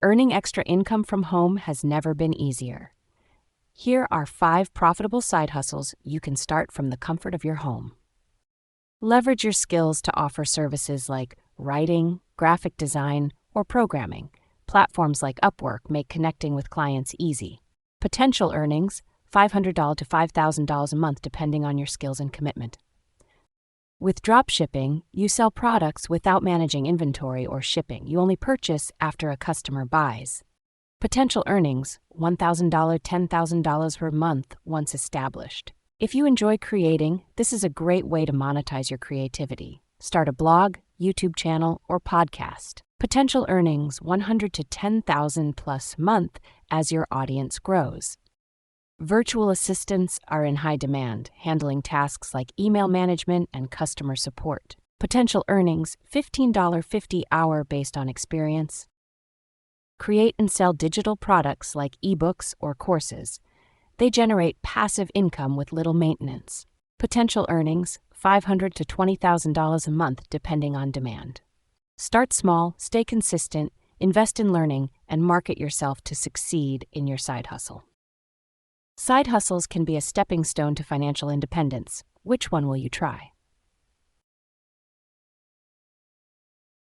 Earning extra income from home has never been easier. Here are 5 profitable side hustles you can start from the comfort of your home. Leverage your skills to offer services like writing, graphic design, or programming. Platforms like Upwork make connecting with clients easy. Potential earnings: $500 to $5,000 a month depending on your skills and commitment. With dropshipping, you sell products without managing inventory or shipping. You only purchase after a customer buys. Potential earnings: $1,000 to $10,000 per month once established. If you enjoy creating, this is a great way to monetize your creativity. Start a blog, YouTube channel, or podcast. Potential earnings: $100 to $10,000 plus month as your audience grows. Virtual assistants are in high demand, handling tasks like email management and customer support. Potential earnings: $15.50 hour based on experience. Create and sell digital products like ebooks or courses. They generate passive income with little maintenance. Potential earnings: $500 to $20,000 a month depending on demand. Start small, stay consistent, invest in learning, and market yourself to succeed in your side hustle. Side hustles can be a stepping stone to financial independence. Which one will you try?